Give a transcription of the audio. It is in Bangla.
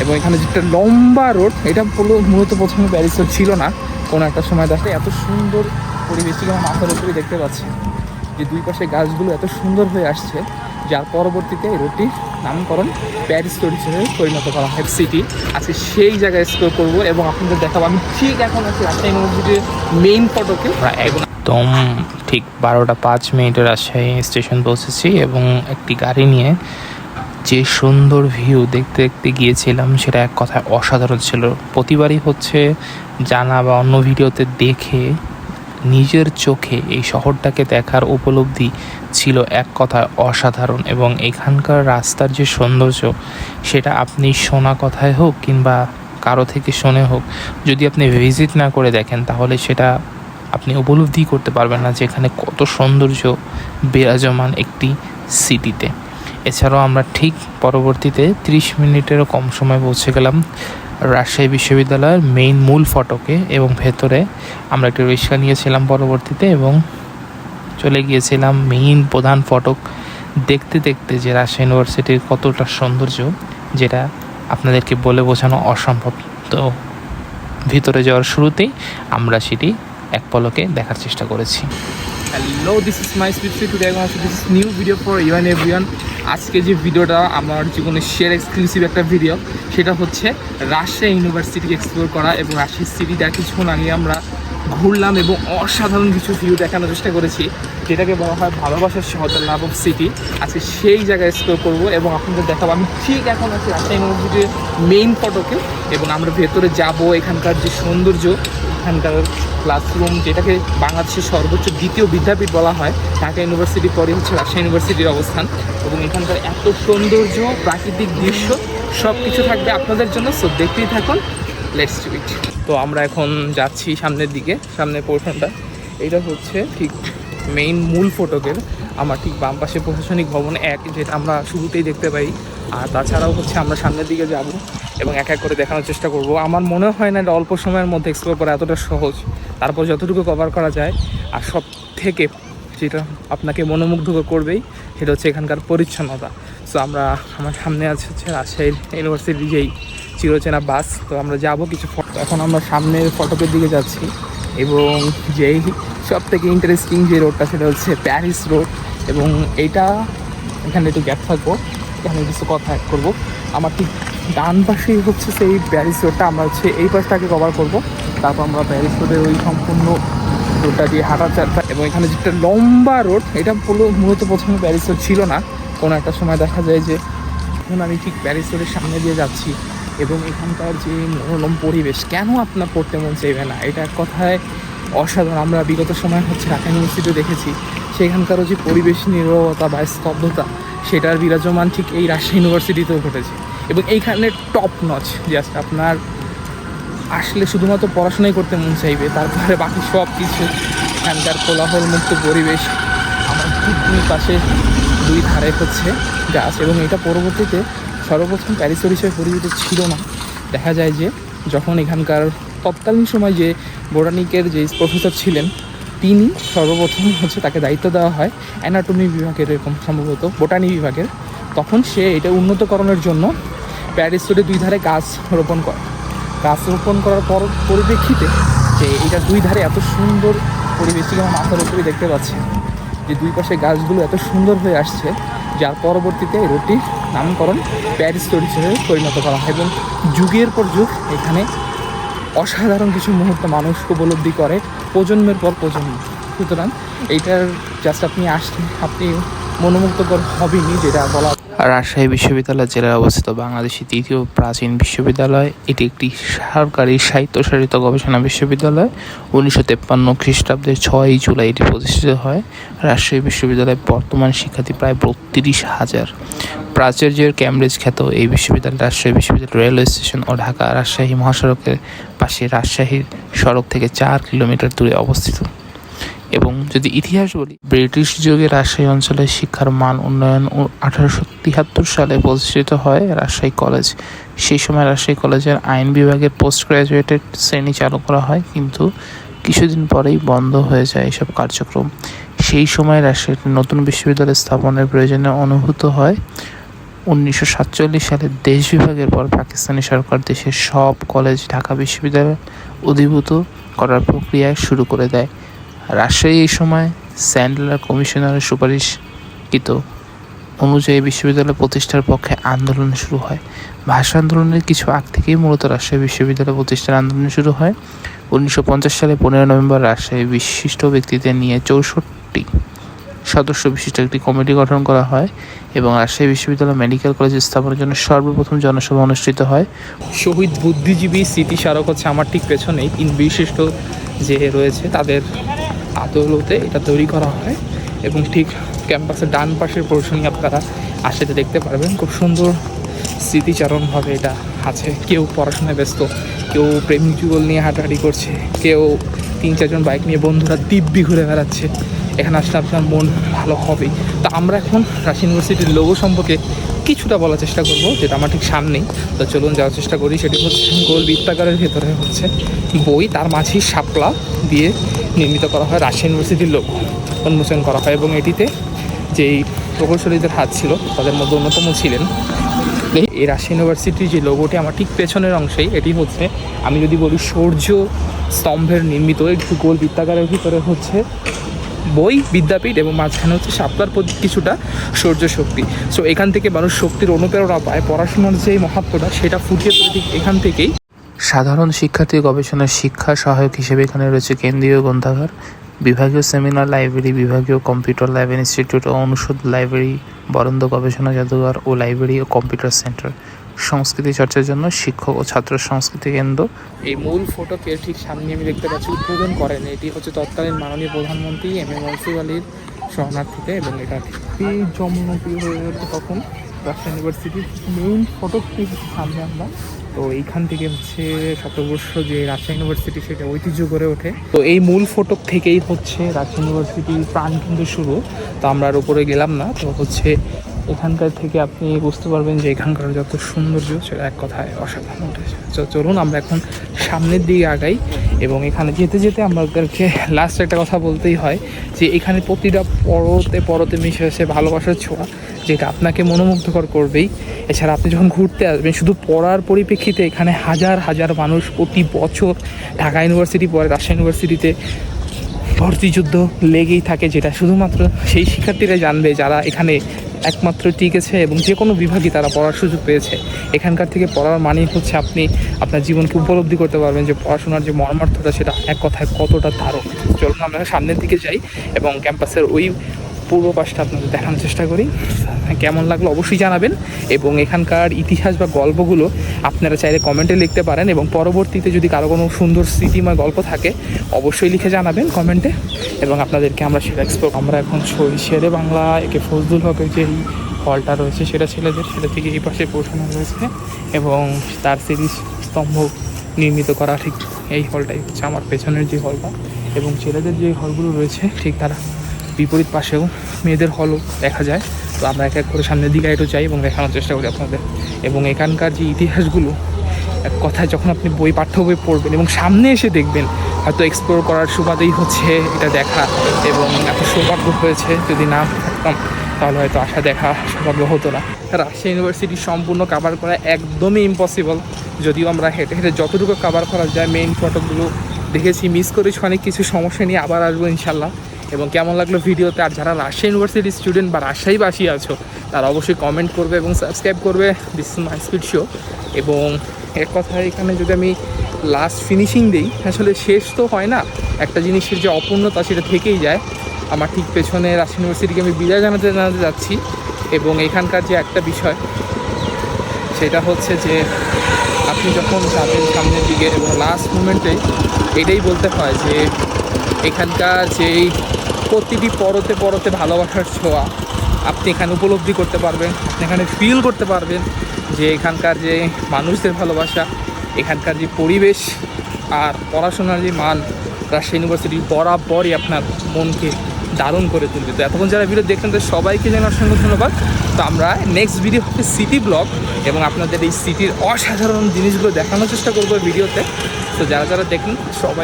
এবং এখানে যে একটা লম্বা রোড, এটা মূলত প্রথমে প্যারিস রোড ছিল না, কোনো একটা সময় দেখে এত সুন্দর পরিবেশ ছিল। আমার মাথার উপরে দেখতে পাচ্ছি যে দুই পাশে গাছগুলো এত সুন্দর হয়ে আসছে, যার পরবর্তীতে এই রোডটির নামকরণ প্যারিস রোড হিসেবে পরিণত করা হয় সিটি। আজকে সেই জায়গায় এক্সপ্লোর করবো এবং আপনাদের দেখাবো। আমি ঠিক এখন আছি রাজশাহী ইউনিভার্সিটির মেইন ফটকে। একদম ঠিক 12:05 রাজশাহী স্টেশন পৌঁছেছি এবং একটি গাড়ি নিয়ে যে সুন্দর ভিউ দেখতে দেখতে গিয়েছিলাম সেটা এক কথায় অসাধারণ ছিল। প্রতিবারই হচ্ছে জানা বা অন্য ভিডিওতে দেখে নিজের চোখে এই শহরটাকে দেখার উপলব্ধি ছিল এক কথায় অসাধারণ। এবং এখানকার রাস্তার যে সৌন্দর্য সেটা আপনি শোনা কথায় হোক কিংবা কারো থেকে শুনে হোক, যদি আপনি ভিজিট না করে দেখেন তাহলে সেটা আপনি উপলব্ধি করতে পারবেন না যে এখানে কত সৌন্দর্য বিরাজমান একটি সিটিতে। এছাড়াও আমরা ঠিক পরবর্তীতে 30 মিনিটেরও কম সময় পৌঁছে গেলাম রাজশাহী বিশ্ববিদ্যালয়ের মেইন মূল ফটকে এবং ভেতরে আমরা একটি রিক্সা নিয়েছিলাম পরবর্তীতে এবং চলে গিয়েছিলাম মেইন প্রধান ফটক দেখতে দেখতে যে রাজশাহী ইউনিভার্সিটির কতটা সৌন্দর্য যেটা আপনাদেরকে বলে বোঝানো অসম্ভব। তো ভিতরে যাওয়ার শুরুতেই আমরা সেটি এক পলকে দেখার চেষ্টা করেছি। Hello, this is my speed today this is new video for you and everyone. আজকে যে ভিডিওটা আমার জীবনের শেয়ার এক্সক্লুসিভ একটা ভিডিও, সেটা হচ্ছে রাজশাহী ইউনিভার্সিটি এক্সপ্লোর করা এবং রাজশাহী সিটিটা কিছুক্ষণ আগে আমরা ঘুরলাম এবং অসাধারণ কিছু ভিউ দেখানোর চেষ্টা করেছি, যেটাকে বলা হয় ভালোবাসার শহর, দ্য লাভ অফ সিটি। আজকে সেই জায়গায় এক্সপ্লোর করবো এবং আপনাদের দেখাবো। আমি ঠিক এখন আছি রাজশাহী ইউনিভার্সিটির মেইন ফটকে এবং আমরা ভেতরে যাব। এখানকার যে সৌন্দর্য, এখানকার ক্লাসরুম, যেটাকে বাংলাদেশের সর্বোচ্চ দ্বিতীয় বিদ্যাপীঠ বলা হয়, ঢাকা ইউনিভার্সিটি পরে হচ্ছে রাজশাহী ইউনিভার্সিটির অবস্থান, এবং এখানকার এত সৌন্দর্য, প্রাকৃতিক দৃশ্য সব কিছু থাকবে আপনাদের জন্য। সো দেখতেই থাকুন, লেটস ডু ইট। তো আমরা এখন যাচ্ছি সামনের দিকে, সামনের পোর্শনটা এটা হচ্ছে ঠিক মেইন মূল ফটকের আমার ঠিক বাম পাশে প্রশাসনিক ভবন 1, যেটা আমরা শুরুতেই দেখতে পাই। আর তাছাড়াও হচ্ছে আমরা সামনের দিকে যাব এবং এক এক করে দেখানোর চেষ্টা করব। আমার মনে হয় না এটা অল্প সময়ের মধ্যে এক্সপ্লোর করা এতটা সহজ, তারপর যতটুকু কভার করা যায়। আর সব থেকে যেটা আপনাকে মনোমুগ্ধকর করবেই সেটা হচ্ছে এখানকার পরিচ্ছন্নতা। সো আমার সামনে আছে হচ্ছে রাজশাহী ইউনিভার্সিটির যেই চিরচেনা বাস। তো আমরা যাব কিছু ফটো, এখন আমরা সামনের ফটকের দিকে যাচ্ছি এবং যেই সব থেকে ইন্টারেস্টিং যে রোডটা সেটা হচ্ছে প্যারিস রোড। এবং এইটা এখানে একটু গ্যাপ থাকবো, এখানে কিছু কথা অ্যাড করবো। আমার ঠিক ডান পাশেই হচ্ছে সেই প্যারিস রোডটা, আমরা হচ্ছে এই পাশটাকে কভার করব, তারপর আমরা প্যারিস রোডের ওই সম্পূর্ণ রোডটা দিয়ে হাঁটার চারটা। এবং এখানে যে একটা লম্বা রোড, এটা মূলত প্রথমে প্যারিস রোড ছিল না, কোনো একটা সময় দেখা যায় যে এখন আমি ঠিক প্যারিস রোডের সামনে দিয়ে যাচ্ছি এবং এখানকার যে মনোরম পরিবেশ কেন আপনার পড়তে মন চাইবে না, এটা এক কথায় অসাধারণ। আমরা বিগত সময় হচ্ছে ঢাকা ইউনিভার্সিটিতে দেখেছি সেখানকারও যে পরিবেশ নীরবতা বা স্তব্ধতা, সেটার বিরাজমান ঠিক এই রাজশাহী ইউনিভার্সিটিতেও ঘটেছে। এবং এইখানে টপ নচ, জাস্ট আপনার আসলে শুধুমাত্র পড়াশোনাই করতে মন চাইবে, তারপরে বাকি সব কিছু। এখানকার কোলাহল মুক্ত পরিবেশ, আমার ঠিক দুই পাশে দুই ধারে হচ্ছে গাছ। এবং এটা পরবর্তীতে সর্বপ্রথম প্যারিস রোড হিসেবে পরিচিত ছিল না। দেখা যায় যে যখন এখানকার তৎকালীন সময় যে বোটানিকের যে প্রফেসর ছিলেন, তিনি সর্বপ্রথম হচ্ছে তাকে দায়িত্ব দেওয়া হয় অ্যানাটমি বিভাগের, এরকম সম্ভবত বোটানি বিভাগের, তখন সে এটা উন্নতকরণের জন্য প্যারিস রোডে দুই ধারে গাছ রোপণ করে। গাছ রোপণ করার পরিপ্রেক্ষিতে যে এটা দুই ধারে এত সুন্দর পরিবেশ ছিল, আমার মাথার উপরে দেখতে পাচ্ছি যে দুই পাশে গাছগুলো এত সুন্দর হয়ে আসছে, যার পরবর্তীতে এই রোডটির নামকরণ প্যারিস রোড হিসেবে পরিণত করা হয়। এবং যুগের পর যুগ এখানে অসাধারণ কিছু মুহূর্ত মানুষ উপলব্ধি করে প্রজন্মের পর প্রজন্ম। সুতরাং এইটার জাস্ট আপনি আসলে আপনি মনোমুগ্ধকর হবেনি, যেটা বলা। রাজশাহী বিশ্ববিদ্যালয় জেলায় অবস্থিত বাংলাদেশের তৃতীয় প্রাচীন বিশ্ববিদ্যালয়। এটি একটি সরকারি স্বায়ত্তশাসিত গবেষণা বিশ্ববিদ্যালয়। 1953 খ্রিস্টাব্দের 6 জুলাই এটি প্রতিষ্ঠিত হয়। রাজশাহী বিশ্ববিদ্যালয়ের বর্তমান শিক্ষার্থী প্রায় 32,000। প্রাচুর্যের ক্যামব্রিজ খ্যাত এই বিশ্ববিদ্যালয় রাজশাহী বিশ্ববিদ্যালয় রেলওয়ে স্টেশন ও ঢাকা রাজশাহী মহাসড়কের পাশে রাজশাহীর সড়ক থেকে 4 কিলোমিটার দূরে অবস্থিত। এবং যদি ইতিহাস বলি, ব্রিটিশ যুগে রাজশাহী অঞ্চলের শিক্ষার মান উন্নয়ন 1873 সালে প্রতিষ্ঠিত হয় রাজশাহী কলেজ। সেই সময় রাজশাহী কলেজের আইন বিভাগের পোস্ট গ্রাজুয়েটেড শ্রেণী চালু করা হয়, কিন্তু কিছুদিন পরেই বন্ধ হয়ে যায় এসব কার্যক্রম। সেই সময় রাজশাহীতে নতুন বিশ্ববিদ্যালয় স্থাপনের প্রয়োজনে অনুভূত হয় 1947 সালে দেশ বিভাগের পর পাকিস্তানি সরকার দেশের সব কলেজ ঢাকা বিশ্ববিদ্যালয়ে অধিভূত করার প্রক্রিয়া শুরু করে দেয়। রাজশাহী এই সময় স্যান্ডলার কমিশনারের সুপারিশকৃত অনুযায়ী বিশ্ববিদ্যালয় প্রতিষ্ঠার পক্ষে আন্দোলন শুরু হয়। ভাষা আন্দোলনের কিছু আগ থেকেই মূলত রাজশাহী বিশ্ববিদ্যালয় প্রতিষ্ঠার আন্দোলন শুরু হয়। 1950 সালে 15 নভেম্বর রাজশাহী বিশিষ্ট ব্যক্তিদের নিয়ে 64 সদস্য বিশিষ্ট একটি কমিটি গঠন করা হয় এবং রাজশাহী বিশ্ববিদ্যালয় মেডিকেল কলেজ স্থাপনের জন্য সর্বপ্রথম জনসভা অনুষ্ঠিত হয়। শহীদ বুদ্ধিজীবী স্মৃতি স্মারক হচ্ছে আমার ঠিক পেছনেই 3 বিশিষ্ট যে রয়েছে তাদের আদৌলতে এটা তৈরি করা হয় এবং ঠিক ক্যাম্পাসের ডান পাশের পোর্শনই আপনারা আসলে দেখতে পারবেন। খুব সুন্দর স্মৃতিচারণভাবে এটা আছে। কেউ পড়াশোনায় ব্যস্ত, কেউ প্রেমিক যুগল নিয়ে হাঁটাহাঁটি করছে, কেউ 3-4 জন বাইক নিয়ে বন্ধুরা দিব্যি ঘুরে বেড়াচ্ছে। এখানে আসলে আপনার মন ভালো হবেই। তো আমরা এখন রাজশাহী ইউনিভার্সিটির লোগো সম্পর্কে কিছুটা বলার চেষ্টা করব, যেটা আমার ঠিক সামনেই। তো চলুন যাওয়ার চেষ্টা করি। সেটি হচ্ছে গোল বৃত্তাকারের ভেতরে হচ্ছে বই, তার মাঝেই শাপলা দিয়ে নির্মিত করা হয় রাজশাহী ইউনিভার্সিটির লোগো উন্মোচন করা হয় এবং এটিতে যেই প্রকৌশলীদের হাত ছিল তাদের মধ্যে অন্যতম ছিলেন এই রাজশাহী ইউনিভার্সিটির যে লোগোটি আমার ঠিক পেছনের অংশেই, এটি হচ্ছে আমি যদি বলি সূর্য স্তম্ভের নির্মিত একটু গোল বৃত্তাকারের ভিতরে হচ্ছে বই, বিদ্যাপীঠ এবং মাঝখানে হচ্ছে শাপলার প্রতি কিছুটা সূর্য শক্তি। সো এখান থেকে মানুষ শক্তির অনুপ্রেরণা পায়, পড়াশোনার যে মহত্বটা সেটা ফুটিয়ে তোলে ঠিক এখান থেকেই। সাধারণ শিক্ষার্থী গবেষণার শিক্ষা সহায়ক হিসেবে এখানে রয়েছে কেন্দ্রীয় গ্রন্থাগার, বিভাগীয় সেমিনার লাইব্রেরি, বিভাগীয় কম্পিউটার ল্যাব ইনস্টিটিউট ও অনুষদ লাইব্রেরি, বরেন্দ্র গবেষণা জাদুঘর ও লাইব্রেরি ও কম্পিউটার সেন্টার, সংস্কৃতি চর্চার জন্য শিক্ষক ও ছাত্র সংস্কৃতি কেন্দ্র। এই মূল ফটোকে ঠিক সামনে আমি দেখতে পাচ্ছি উদ্বোধন করেন এটি হচ্ছে তৎকালীন মাননীয় প্রধানমন্ত্রী এম.এ. মনসুর আলীর শরণার্থীতে এবং এটা খুবই জনপ্রিয় হয়ে ওঠে তখন রাজশাহী ইউনিভার্সিটির মেইন ফটোটি সামনে আমরা। তো এইখান থেকে হচ্ছে শতবর্ষ যে রাজশাহী ইউনিভার্সিটি সেটা ঐতিহ্য গড়ে ওঠে। তো এই মূল ফটক থেকেই হচ্ছে রাজশাহী ইউনিভার্সিটির প্রাণ কিন্তু শুরু। তো আমরা আর উপরে গেলাম না, তো হচ্ছে এখানকার থেকে আপনি বুঝতে পারবেন যে এখানকার যত সৌন্দর্য সেটা এক কথায় অসাধারণ উঠেছে। তো চলুন আমরা এখন সামনের দিকে আগাই এবং এখানে যেতে যেতে আমাদেরকে লাস্ট একটা কথা বলতেই হয় যে এখানে প্রতিটা পরতে পরতে মিশে আসে ভালোবাসার ছোঁয়া, যেটা আপনাকে মনোমুগ্ধকর করবেই। এছাড়া আপনি যখন ঘুরতে আসবেন শুধু পড়ার পরিপ্রেক্ষিতে এখানে হাজার হাজার মানুষ প্রতি বছর ঢাকা ইউনিভার্সিটি পরে রাজশাহী ইউনিভার্সিটিতে ভর্তি যুদ্ধ লেগেই থাকে, যেটা শুধুমাত্র সেই শিক্ষার্থীরা জানবে যারা এখানে একমাত্র টিকেছে এবং যে কোনো বিভাগই তারা পড়ার সুযোগ পেয়েছে। এখানকার থেকে পড়ার মানেই হচ্ছে আপনি আপনার জীবনকে উপলব্ধি করতে পারবেন যে পড়াশোনার যে মর্মার্থটা সেটা এক কথায় কতটা দারুণ। চলুন আমরা সামনের দিকে যাই এবং ক্যাম্পাসের ওই পূর্ব পাশটা আপনাদের দেখানোর চেষ্টা করি। কেমন লাগলো অবশ্যই জানাবেন এবং এখানকার ইতিহাস বা গল্পগুলো আপনারা চাইলে কমেন্টে লিখতে পারেন এবং পরবর্তীতে যদি কারো কোনো সুন্দর স্মৃতিময় গল্প থাকে অবশ্যই লিখে জানাবেন কমেন্টে এবং আপনাদেরকে আমরা সেটা এক্সপ্লোর। আমরা এখন শেরে বাংলা একে ফজলুল হকের যে হলটা রয়েছে সেটা ছেলেদের, সেটা থেকে এই পাশে পৌঁছানো রয়েছে এবং তার সিরিজ স্তম্ভ নির্মিত করা ঠিক এই হলটাই হচ্ছে আমার পেছনের যে হলটা এবং ছেলেদের যে হলগুলো রয়েছে ঠিক তারা বিপরীত পাশেও মেয়েদের হলও দেখা যায়। তো আমরা এক এক করে সামনের দিকে একটু যাই এবং দেখানোর চেষ্টা করি আপনাদের এবং এখানকার যে ইতিহাসগুলো এক কথায় যখন আপনি পাঠ্য বই পড়বেন এবং সামনে এসে দেখবেন হয়তো এক্সপ্লোর করার সুবাদেই হচ্ছে এটা দেখা এবং এত সৌভাগ্য হয়েছে, যদি না থাকতাম তাহলে হয়তো আশা দেখা সৌভাগ্য হতো না। রাজশাহী ইউনিভার্সিটি সম্পূর্ণ কাভার করা একদমই ইম্পসিবল, যদিও আমরা হেঁটে হেঁটে যতটুকু কাভার করা যায় মেইন ফটোগুলো দেখেছি, মিস করেছি অনেক কিছু, সমস্যা নিয়ে আবার আসবো ইনশাল্লাহ। এবং কেমন লাগলো ভিডিওতে, আর যারা রাজশাহী ইউনিভার্সিটির স্টুডেন্ট বা রাজশাহীবাসী আছো তারা অবশ্যই কমেন্ট করবে এবং সাবস্ক্রাইব করবে। This is my speed show. এবং এক কথায় এখানে যদি আমি লাস্ট ফিনিশিং দিই, আসলে শেষ তো হয় না, একটা জিনিসের যে অপূর্ণতা সেটা থেকেই যায়। আমার ঠিক পেছনে রাজশাহী ইউনিভার্সিটিকে আমি বিদায় জানাতে যাচ্ছি এবং এখানকার যে একটা বিষয় সেটা হচ্ছে যে আপনি যখন যাবেন সামনের দিকে এবং লাস্ট মুমেন্টে এটাই বলতে হয় যে এখানকার যেই প্রতিটি পরতে পরতে ভালোবাসার ছোঁয়া আপনি এখানে উপলব্ধি করতে পারবেন, আপনি এখানে ফিল করতে পারবেন যে এখানকার যে মানুষদের ভালোবাসা, এখানকার যে পরিবেশ আর পড়াশোনার যে মান রাজশাহী ইউনিভার্সিটি বরাবরই আপনার মনকে দারুণ করে তুলবে। তো এতক্ষণ যারা ভিডিও দেখলেন তাদের সবাইকে জানাই অসংখ্য ধন্যবাদ। তো আমরা নেক্সট ভিডিও হচ্ছে সিটি ব্লগ এবং আপনাদের এই সিটির অসাধারণ জিনিসগুলো দেখানোর চেষ্টা করবো ভিডিওতে। তো যারা যারা দেখলেন সবাই